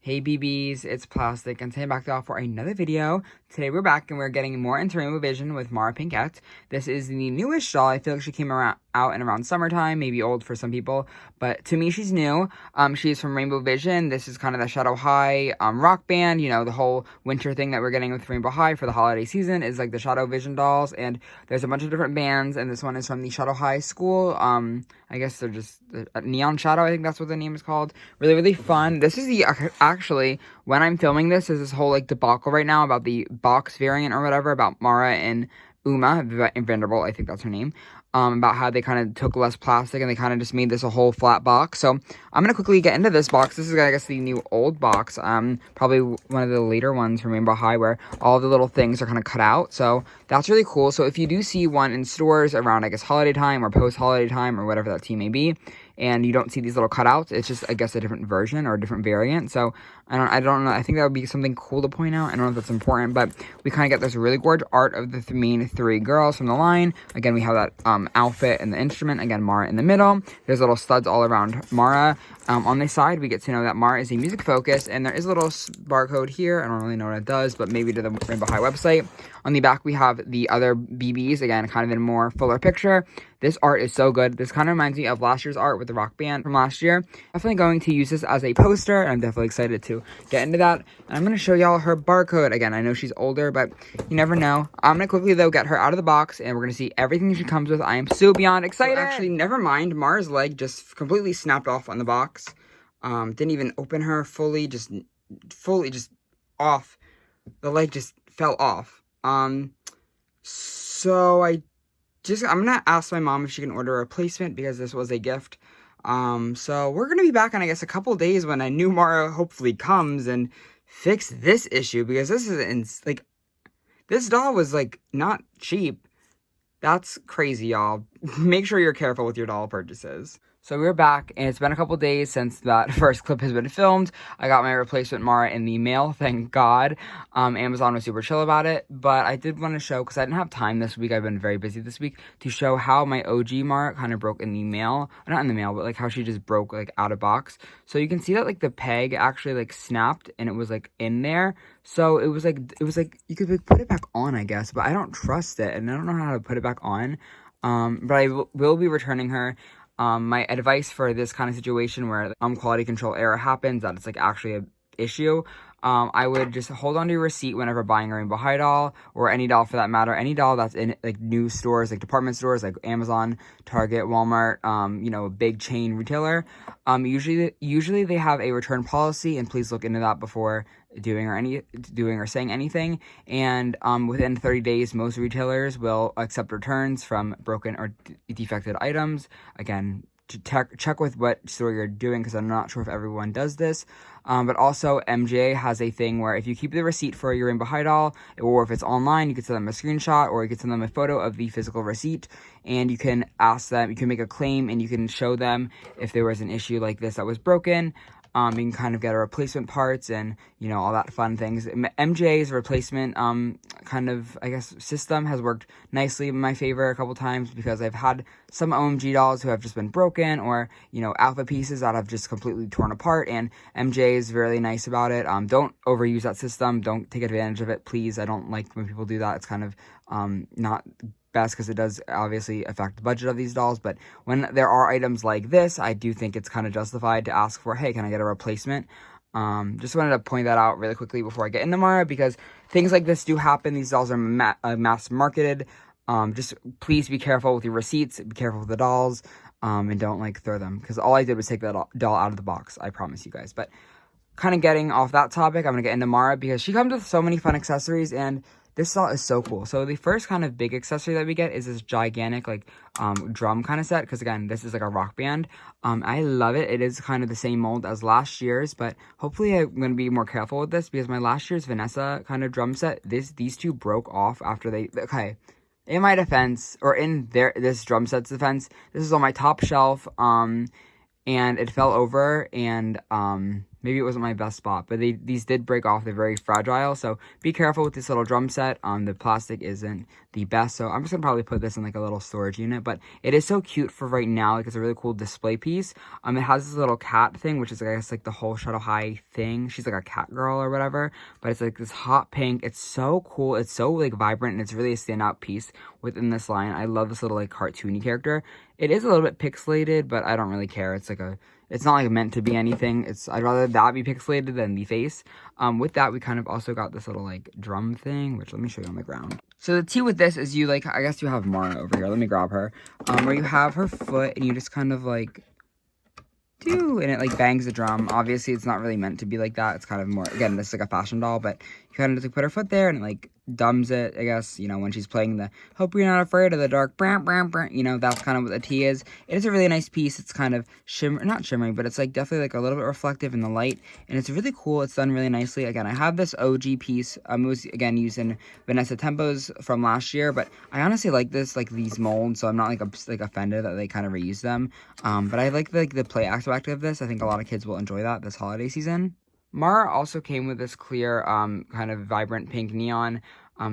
Hey BBs, it's Plastic, and today I'm back for another video. Today we're back and we're getting more into Rainbow Vision with Mara Pinkett. This is the newest doll. I feel like she came out in around summertime, maybe old for some people, but to me she's new. She's from Rainbow Vision. This is kind of the Shadow High rock band. You know, the whole winter thing that we're getting with Rainbow High for the holiday season is like the Shadow Vision dolls, and there's a bunch of different bands, and this one is from the Shadow High School. I guess they're just Neon Shadow, I think that's what the name is called. Really, really fun. This is the, actually, when I'm filming this, there's this whole, like, debacle right now about the box variant or whatever, about Mara and Uma Vanderbilt, I think that's her name, about how they kind of took less plastic and they kind of just made this a whole flat box. So I'm going to quickly get into this box. This is, I guess, the new old box, probably one of the later ones from Rainbow High where all the little things are kind of cut out. So that's really cool. So if you do see one in stores around, I guess, holiday time or post-holiday time or whatever that tea may be, and you don't see these little cutouts, it's just, I guess, a different version or a different variant. So I don't know. I think that would be something cool to point out. I don't know if that's important, but we kind of get this really gorgeous art of the main three girls from the line. Again, we have that outfit and the instrument. Again, Mara in the middle. There's little studs all around Mara. On this side, we get to know that Mara is a music focus, and there is a little barcode here. I don't really know what it does, but maybe to the Rainbow High website. On the back, we have the other BBs, again, kind of in a more fuller picture. This art is so good. This kind of reminds me of last year's art with the rock band from last year. Definitely going to use this as a poster, and I'm definitely excited to get into that. And I'm going to show y'all her barcode. Again, I know she's older, but you never know. I'm going to quickly, though, get her out of the box, and we're going to see everything she comes with. I am so beyond excited. Actually, never mind. Mara's leg just completely snapped off on the box. Didn't even open her fully, just off. The leg just fell off. So I'm gonna ask my mom if she can order a replacement because this was a gift. So we're gonna be back in, I guess, a couple days when a new Mara hopefully comes and fix this issue, because this is, this doll was, not cheap. That's crazy, y'all. Make sure you're careful with your doll purchases. So we're back, and it's been a couple days since that first clip has been filmed. I got my replacement Mara in the mail, thank God. Amazon was super chill about it, but I did want to show, because I didn't have time this week, I've been very busy this week, to show how my OG Mara kind of broke in the mail. Not in the mail, but, how she just broke, out of box. So you can see that, the peg actually, snapped, and it was, in there. So it was, you could, put it back on, I guess, but I don't trust it, and I don't know how to put it back on. But I will be returning her. My advice for this kind of situation where quality control error happens, that it's actually an issue, I would just hold on to your receipt whenever buying a Rainbow High doll, or any doll for that matter, any doll that's in new stores, department stores like Amazon, Target, Walmart, a big chain retailer. Usually they have a return policy, and please look into that before doing or saying anything. And within 30 days, most retailers will accept returns from broken or defected items. Again, to check with what store you're doing, because I'm not sure if everyone does this. But also, MJ has a thing where if you keep the receipt for your Rainbow High doll, or if it's online, you can send them a screenshot, or you can send them a photo of the physical receipt, and you can ask them, you can make a claim, and you can show them if there was an issue like this that was broken. You can kind of get a replacement parts and, all that fun things. MJ's replacement, kind of, I guess, system has worked nicely in my favor a couple times, because I've had some OMG dolls who have just been broken, or, alpha pieces that have just completely torn apart, and MJ is really nice about it. Don't overuse that system. Don't take advantage of it, please. I don't like when people do that. It's kind of, not best, because it does obviously affect the budget of these dolls. But when there are items like this, I do think it's kind of justified to ask for, hey, can I get a replacement? Just wanted to point that out really quickly before I get into Mara, because things like this do happen. These dolls are mass marketed. Just please be careful with your receipts, be careful with the dolls, and don't throw them, because all I did was take that doll out of the box, I promise you guys. But kind of getting off that topic, I'm gonna get into Mara, because she comes with so many fun accessories, and this doll is so cool. So the first kind of big accessory that we get is this gigantic, drum kind of set, because again, this is a rock band. I love it. It is kind of the same mold as last year's, but hopefully I'm going to be more careful with this, because my last year's Vanessa kind of drum set, these two broke off after okay, in my defense, or in this drum set's defense, this is on my top shelf, and it fell over, and, maybe it wasn't my best spot, but these did break off. They're very fragile, so be careful with this little drum set. The plastic isn't the best, so I'm just gonna probably put this in like a little storage unit, but it is so cute for right now. Like, it's a really cool display piece. It has this little cat thing, which is, I guess, like the whole Shadow High thing. She's like a cat girl or whatever, but it's like this hot pink. It's so cool. It's so like vibrant, and it's really a standout piece within this line. I love this little like cartoony character. It is a little bit pixelated, but I don't really care. It's not like meant to be anything. I'd rather that be pixelated than the face. With that, we kind of also got this little like drum thing, which let me show you on the ground. So the tea with this is you like, I guess you have Mara over here. Let me grab her. Where you have her foot and you just kind of like and it like bangs the drum. Obviously, it's not really meant to be like that. It's kind of more, again, this is like a fashion doll, but you kind of just like put her foot there and it like dumbs it, I guess, you know, when she's playing the "Hope You're Not Afraid of the Dark," you know, that's kind of what the T is. It is a really nice piece. It's kind of not shimmering, but it's like definitely like a little bit reflective in the light, and it's really cool. It's done really nicely. Again, I have this OG piece. It was, again, using Vanessa Tempos from last year, but I honestly like this, like these molds, so I'm not like offended that they kind of reuse them. But I like the play aspect of this. I think a lot of kids will enjoy that this holiday season. Mara also came with this clear, kind of vibrant pink neon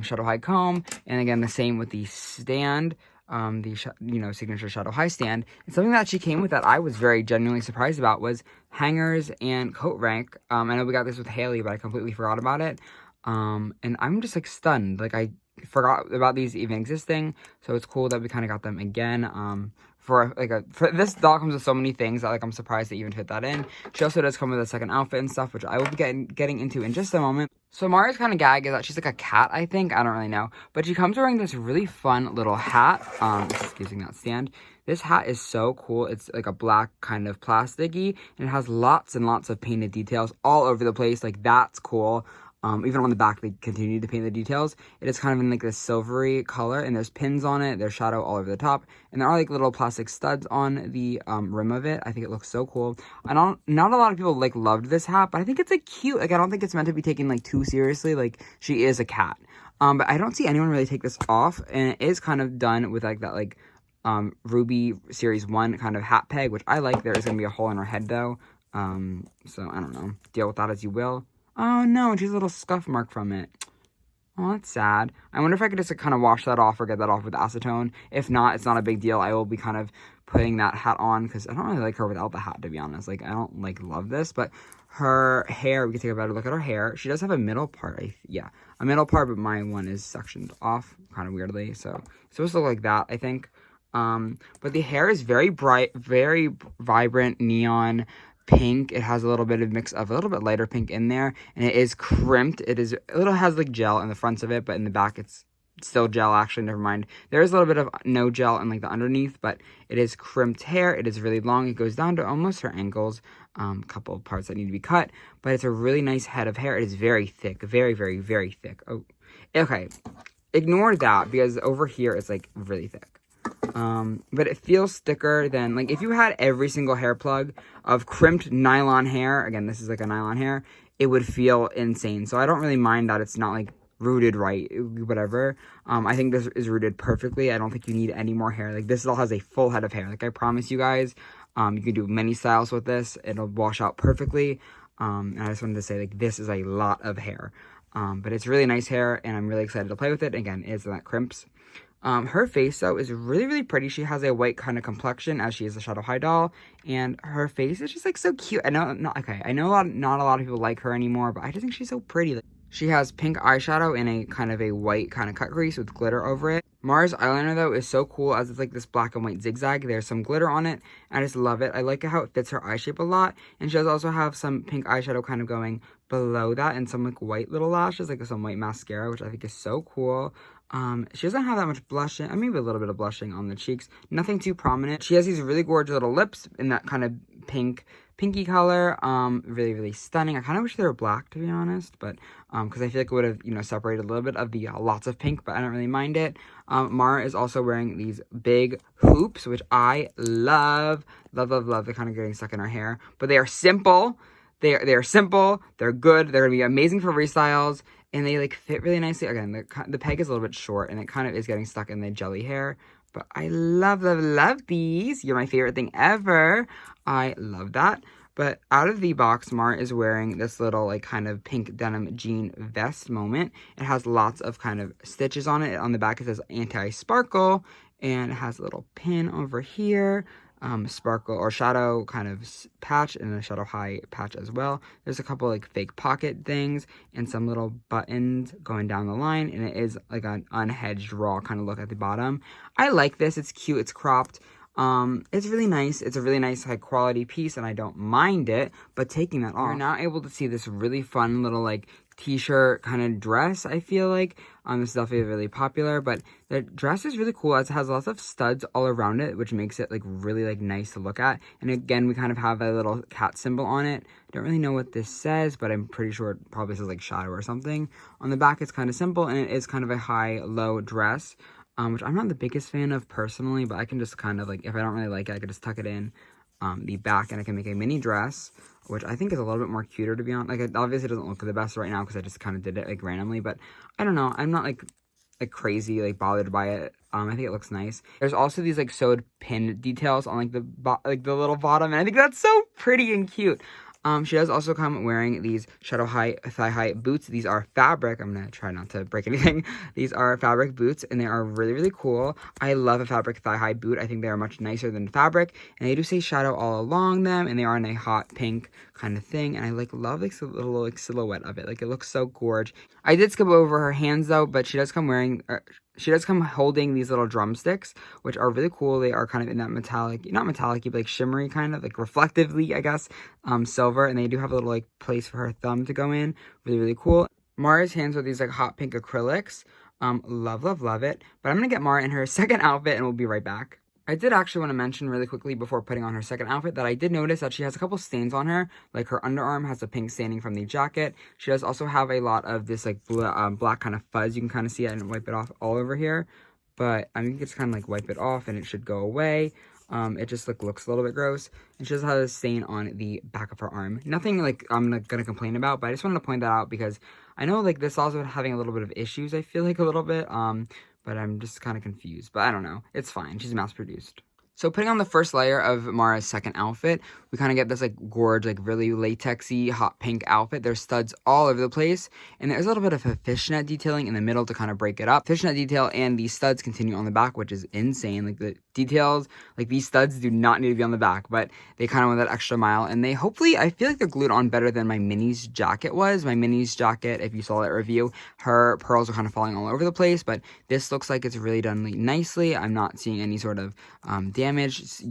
Shadow High comb, and again, the same with the stand, signature Shadow High stand. And something that she came with that I was very genuinely surprised about was hangers and coat rank. I know we got this with Haley, but I completely forgot about it. And I'm just like stunned. Like, I forgot about these even existing, so it's cool that we kind of got them again. For this doll comes with so many things that like I'm surprised they even fit that in. She also does come with a second outfit and stuff, which I will be getting into in just a moment. So Mara's kind of gag is that she's like a cat, I think. I don't really know. But she comes wearing this really fun little hat. Just using that stand. This hat is so cool. It's like a black kind of plasticky, and it has lots and lots of painted details all over the place. Like, that's cool. Even on the back, they continue to paint the details. It is kind of in like this silvery color, and there's pins on it. There's shadow all over the top, and there are like little plastic studs on the rim of it. I think it looks so cool. Not a lot of people like loved this hat, but I think it's like cute. Like, I don't think it's meant to be taken like too seriously. Like, she is a cat. But I don't see anyone really take this off, and it is kind of done with like that like Ruby Series 1 kind of hat peg, which I like. There is gonna be a hole in her head though. So I don't know. Deal with that as you will. Oh no, she's a little scuff mark from it. Oh, that's sad. I wonder if I could just kind of wash that off or get that off with acetone. If not, it's not a big deal. I will be kind of putting that hat on because I don't really like her without the hat, to be honest. Like, I don't like love this, but her hair, we can take a better look at her hair. She does have a middle part. A middle part, but my one is sectioned off kind of weirdly. So it's supposed to look like that, I think. But the hair is very bright, very vibrant neon pink. It has a little bit of mix of a little bit lighter pink in there, and it is crimped. It has like gel in the fronts of it, but in the back it's still gel. Actually, never mind, there is a little bit of no gel in like the underneath, but it is crimped hair. It is really long. It goes down to almost her ankles. A couple of parts that need to be cut, but it's a really nice head of hair. It is very thick, very, very, very thick. Oh, okay, ignore that because over here it's like really thick. But it feels thicker than, like, if you had every single hair plug of crimped nylon hair, again, this is like a nylon hair, it would feel insane. So I don't really mind that it's not, like, rooted right, whatever. I think this is rooted perfectly. I don't think you need any more hair. Like, this doll has a full head of hair. Like, I promise you guys, you can do many styles with this. It'll wash out perfectly. And I just wanted to say, like, this is a lot of hair. But it's really nice hair, and I'm really excited to play with it. Again, it's that crimps. Her face, though, is really, really pretty. She has a white kind of complexion, as she is a Shadow High doll, and her face is just, like, so cute. I know not a lot of people like her anymore, but I just think she's so pretty. Like, she has pink eyeshadow in a kind of a white kind of cut crease with glitter over it. Mara's eyeliner, though, is so cool, as it's, like, this black and white zigzag. There's some glitter on it, and I just love it. I like how it fits her eye shape a lot, and she does also have some pink eyeshadow kind of going below that, and some, like, white little lashes, like some white mascara, which I think is so cool. She doesn't have that much blushing, maybe a little bit of blushing on the cheeks, nothing too prominent. She has these really gorgeous little lips in that kind of pinky color, really, really stunning. I kind of wish they were black, to be honest, but, because I feel like it would have, separated a little bit of the lots of pink, but I don't really mind it. Mara is also wearing these big hoops, which I love. Love, love, love. They're kind of getting stuck in her hair, but they are simple. They are simple. They're good. They're going to be amazing for restyles. And they, like, fit really nicely. Again, the peg is a little bit short, and it kind of is getting stuck in the jelly hair. But I love, love, love these. You're my favorite thing ever. I love that. But out of the box, Mara is wearing this little like kind of pink denim jean vest moment. It has lots of kind of stitches on it. On the back it says anti-sparkle, and it has a little pin over here. Sparkle or shadow kind of patch and a shadow high patch as well. There's a couple like fake pocket things and some little buttons going down the line, and it is like an unhedged raw kind of look at the bottom. I like this. It's cute. It's cropped. It's really nice. It's a really nice high quality piece and I don't mind it, but taking that off, you're now able to see this really fun little like t-shirt kind of dress, I feel like. This is definitely really popular, but the dress is really cool. It has lots of studs all around it, which makes it like really like nice to look at. And again, we kind of have a little cat symbol on it. I don't really know what this says, but I'm pretty sure it probably says like shadow or something. On the back, it's kind of simple, and it is kind of a high-low dress. Which I'm not the biggest fan of personally, but I can just kind of like, if I don't really like it, I can just tuck it in the back and I can make a mini dress, which I think is a little bit more cuter, to be honest. Like, it obviously doesn't look the best right now because I just kind of did it like randomly, but I don't know. I'm not like crazy like bothered by it. I think it looks nice. There's also these like sewed pin details on like the little bottom, and I think that's so pretty and cute. She does also come wearing these shadow high, thigh high boots. These are fabric. I'm going to try not to break anything. These are fabric boots, and they are really, really cool. I love a fabric thigh high boot. I think they are much nicer than fabric, and they do say shadow all along them, and they are in a hot pink kind of thing, and I like love like the little like silhouette of it. Like, it looks so gorgeous. I did skip over her hands though, but she does come wearing... she does come holding these little drumsticks, which are really cool. They are kind of in that metallic, not metallic, but like shimmery kind of, like reflectively, I guess, silver. And they do have a little like place for her thumb to go in. Really, really cool. Mara's hands are these like hot pink acrylics. Love, love, love it. But I'm going to get Mara in her second outfit and we'll be right back. I did actually want to mention really quickly before putting on her second outfit that I did notice that she has a couple stains on her. Like, her underarm has a pink staining from the jacket. She does also have a lot of this like black kind of fuzz. You can kind of see it and wipe it off all over here. But I mean, you can just kind of like wipe it off and it should go away. It just like looks a little bit gross. And she does have a stain on the back of her arm. Nothing like I'm not gonna complain about, but I just wanted to point that out because I know like this also having a little bit of issues. I feel like a little bit. But I'm just kind of confused. But I don't know. It's fine. She's mass-produced. So putting on the first layer of Mara's second outfit, we kind of get this like gorge, like really latexy, hot pink outfit. There's studs all over the place, and there's a little bit of a fishnet detailing in the middle to kind of break it up. Fishnet detail and these studs continue on the back, which is insane. Like, the details, like these studs do not need to be on the back, but they kind of went that extra mile, and they hopefully, I feel like they're glued on better than my Minnie's jacket was. My Minnie's jacket, if you saw that review, her pearls are kind of falling all over the place, but this looks like it's really done nicely. I'm not seeing any sort of damage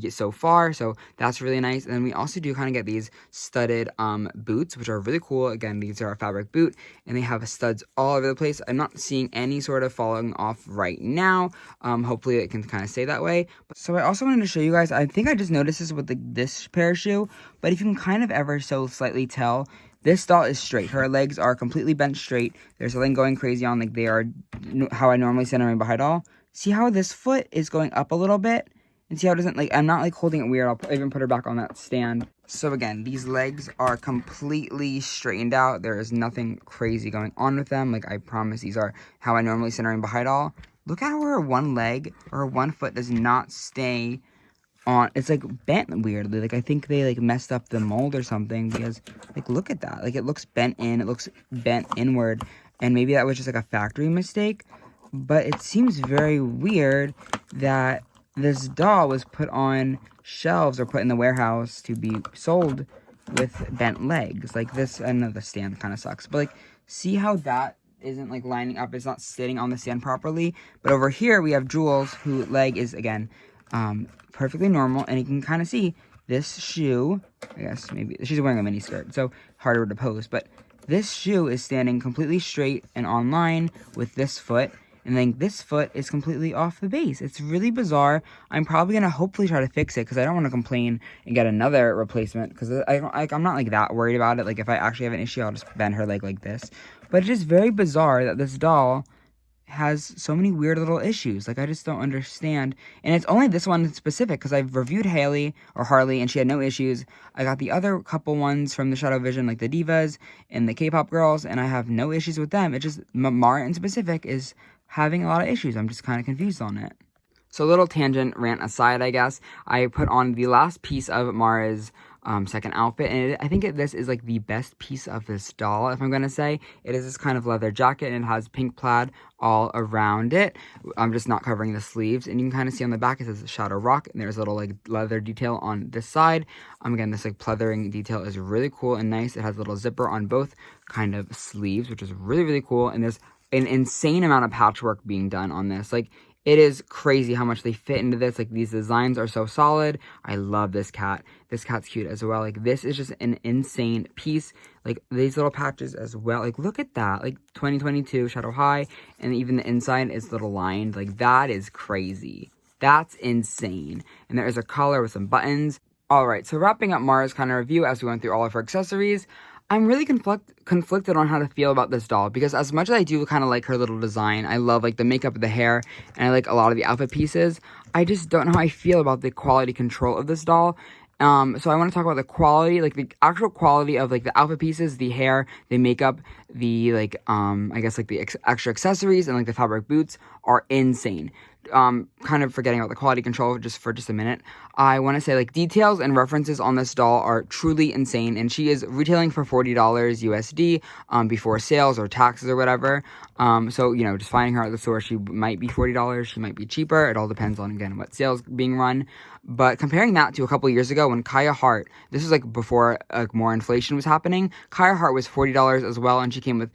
so far, so that's really nice. And then we also do kind of get these studded boots, which are really cool. Again, these are a fabric boot, and they have studs all over the place. I'm not seeing any sort of falling off right now. Hopefully it can kind of stay that way. So I also wanted to show you guys, I think I just noticed this with this pair of shoe, but if you can kind of ever so slightly tell, this doll is straight. Her legs are completely bent straight. There's nothing going crazy on, like they are how I normally stand on my Baha'i doll. See how this foot is going up a little bit? And see how it doesn't, like, I'm not, like, holding it weird. I'll even put her back on that stand. So, again, these legs are completely straightened out. There is nothing crazy going on with them. Like, I promise these are how I normally sit in Baha'i doll. Look at how her one leg or her one foot does not stay on. It's, like, bent weirdly. Like, I think they, like, messed up the mold or something because, like, look at that. Like, it looks bent in. It looks bent inward. And maybe that was just, like, a factory mistake. But it seems very weird that this doll was put on shelves or put in the warehouse to be sold with bent legs. Like this, I know the stand kind of sucks, but like, see how that isn't like lining up? It's not sitting on the stand properly. But over here we have Jules, whose leg is again perfectly normal, and you can kind of see this shoe. I guess maybe she's wearing a mini skirt, so harder to pose. But this shoe is standing completely straight and on line with this foot. And then this foot is completely off the base. It's really bizarre. I'm probably going to hopefully try to fix it because I don't want to complain and get another replacement because I'm not like that worried about it. Like if I actually have an issue, I'll just bend her leg like this. But it's just very bizarre that this doll has so many weird little issues. Like I just don't understand. And it's only this one in specific because I've reviewed Harley and she had no issues. I got the other couple ones from the Shadow Vision, like the Divas and the K-pop girls, and I have no issues with them. It just, Mara in specific is having a lot of issues. I'm just kind of confused on it. So a little tangent rant aside, I guess, I put on the last piece of Mara's second outfit. And I think this is like the best piece of this doll, if I'm gonna say. It is this kind of leather jacket, and it has pink plaid all around it. I'm just not covering the sleeves, and you can kind of see on the back it says Shadow Rock, and there's a little like leather detail on this side. Again, this like pleathering detail is really cool and nice. It has a little zipper on both kind of sleeves, which is really, really cool. And there's an insane amount of patchwork being done on this. Like, it is crazy how much they fit into this. Like, these designs are so solid. I love this cat. This cat's cute as well. Like, this is just an insane piece. Like, these little patches as well. Like, look at that. Like, 2022 Shadow High. And even the inside is little lined. Like, that is crazy. That's insane. And there is a collar with some buttons. Alright, so wrapping up Mara's kind of review as we went through all of her accessories. I'm really conflicted on how to feel about this doll, because as much as I do kind of like her little design, I love like the makeup, the hair, and I like a lot of the outfit pieces, I just don't know how I feel about the quality control of this doll. So I want to talk about the quality, like the actual quality of like the outfit pieces, the hair, the makeup, the like, I guess like the extra accessories and like the fabric boots are insane. Kind of forgetting about the quality control for just a minute. I want to say like details and references on this doll are truly insane, and she is retailing for $40 USD before sales or taxes or whatever. So you know, just finding her at the store, she might be $40, she might be cheaper. It all depends on again what sales being run. But comparing that to a couple years ago when Kaya Hart, this was like before like more inflation was happening, Kaya Hart was $40 as well, and she came with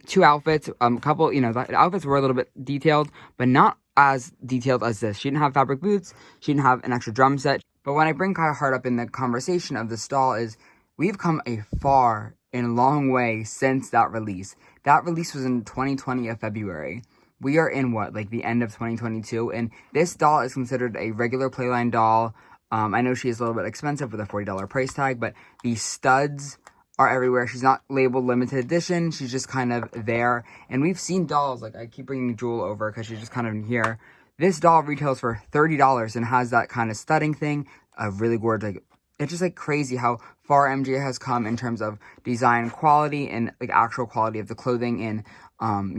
two outfits, couple, you know, the outfits were a little bit detailed, but not as detailed as this. She didn't have fabric boots, she didn't have an extra drum set. But when I bring Kaya Hart up in the conversation of this doll is, we've come a far and long way since that release. That release was in 2020 of February. We are in what, like the end of 2022, and this doll is considered a regular Playline doll. I know she is a little bit expensive with a $40 price tag, but the studs are everywhere. She's not labeled limited edition. She's just kind of there. And we've seen dolls, like I keep bringing Jewel over because she's just kind of in here. This doll retails for $30 and has that kind of studding thing. A really gorgeous, like, it's just like crazy how far MJ has come in terms of design quality and like actual quality of the clothing and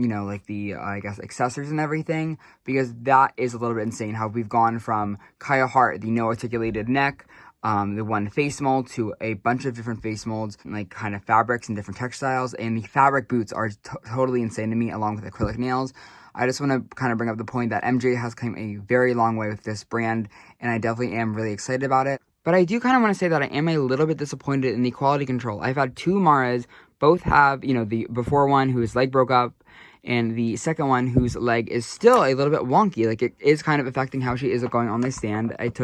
you know, like the I guess accessories and everything, because that is a little bit insane how we've gone from Kaya Hart, the no articulated neck, the one face mold, to a bunch of different face molds and like kind of fabrics and different textiles. And the fabric boots are totally insane to me, along with acrylic nails. I just want to kind of bring up the point that MJ has come a very long way with this brand, and I definitely am really excited about it. But I do kind of want to say that I am a little bit disappointed in the quality control. I've had two Maras, both have, you know, the before one whose leg broke up, and the second one whose leg is still a little bit wonky. Like, it is kind of affecting how she is going on the stand. It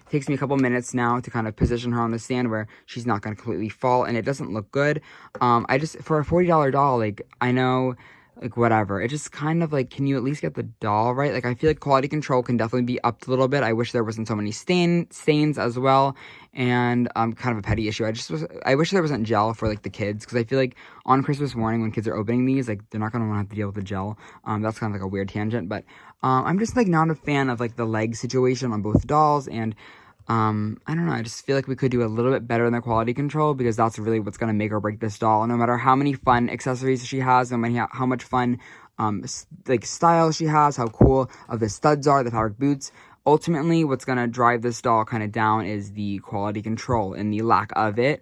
takes me a couple minutes now to kind of position her on the stand where she's not going to completely fall, and it doesn't look good. For a $40 doll, like, I know, like, whatever. It just kind of, like, can you at least get the doll right? Like, I feel like quality control can definitely be upped a little bit. I wish there wasn't so many stains as well, and kind of a petty issue. I wish there wasn't gel for, like, the kids, because I feel like on Christmas morning when kids are opening these, like, they're not going to want to have to deal with the gel. That's kind of like a weird tangent, but I'm just, like, not a fan of, like, the leg situation on both dolls, and I don't know, I just feel like we could do a little bit better in the quality control, because that's really what's going to make or break this doll. No matter how many fun accessories she has, no matter how much fun, like, style she has, how cool of the studs are, the fabric boots, ultimately what's going to drive this doll kind of down is the quality control, and the lack of it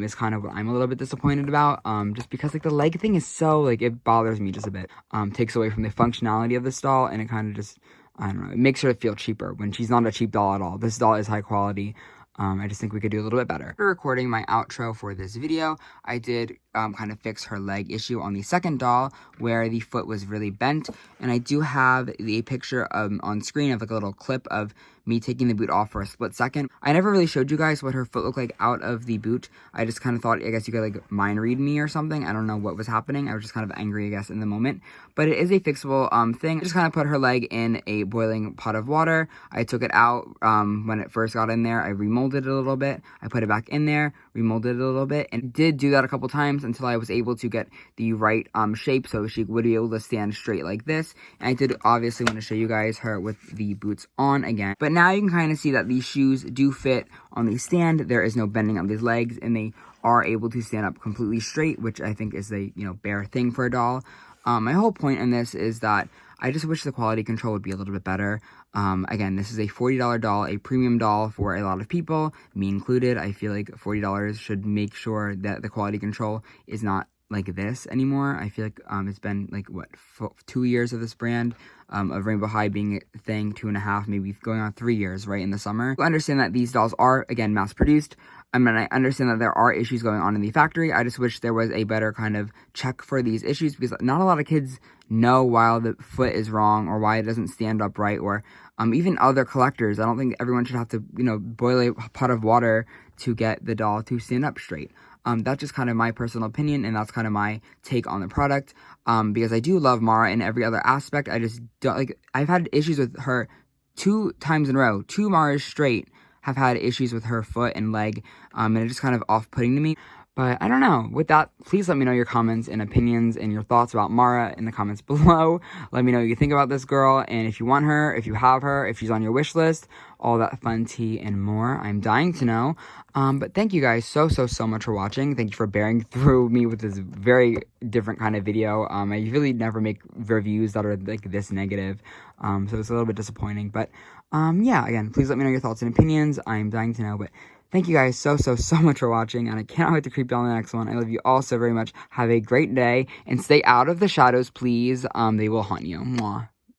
is kind of what I'm a little bit disappointed about, just because, like, the leg thing is so, like, it bothers me just a bit. Takes away from the functionality of this doll, and it kind of just, I don't know, it makes her feel cheaper when she's not a cheap doll at all. This doll is high quality. I just think we could do a little bit better. After recording my outro for this video, I did kind of fix her leg issue on the second doll where the foot was really bent, and I do have a picture on screen of like a little clip of me taking the boot off for a split second. I never really showed you guys what her foot looked like out of the boot. I just kind of thought, I guess you could like mind read me or something. I don't know what was happening. I was just kind of angry, I guess, in the moment. But it is a fixable thing. I just kind of put her leg in a boiling pot of water. I took it out when it first got in there. I remolded it a little bit. I put it back in there, remolded it a little bit, and did do that a couple times until I was able to get the right shape so she would be able to stand straight like this. And I did obviously want to show you guys her with the boots on again. But now you can kind of see that these shoes do fit on the stand. There is no bending of these legs, and they are able to stand up completely straight, which I think is a, you know, bare thing for a doll. My whole point in this is that I just wish the quality control would be a little bit better. Again, this is a $40 doll, a premium doll for a lot of people, me included. I feel like $40 should make sure that the quality control is not like this anymore. I feel like it's been like, what, 2 years of this brand, of Rainbow High being a thing, 2.5, maybe going on 3 years, right, in the summer. I understand that these dolls are, again, mass-produced. I mean, I understand that there are issues going on in the factory. I just wish there was a better kind of check for these issues, because not a lot of kids know why the foot is wrong or why it doesn't stand up right, or even other collectors. I don't think everyone should have to, boil a pot of water to get the doll to stand up straight. That's just kind of my personal opinion, and that's kind of my take on the product, because I do love Mara in every other aspect. I just don't, I've had issues with her 2 times in a row. 2 Maras straight have had issues with her foot and leg, and it's just kind of off-putting to me. But I don't know. With that, please let me know your comments and opinions and your thoughts about Mara in the comments below. Let me know what you think about this girl, and if you want her, if you have her, if she's on your wish list, all that fun tea and more. I'm dying to know. But thank you guys so much for watching. Thank you for bearing through me with this very different kind of video. I really never make reviews that are like this negative, so it's a little bit disappointing. But yeah, again, please let me know your thoughts and opinions. I'm dying to know. But thank you guys so much for watching, and I cannot wait to creep down the next one. I love you all so very much. Have a great day, and stay out of the shadows, please. They will haunt you. Mwah.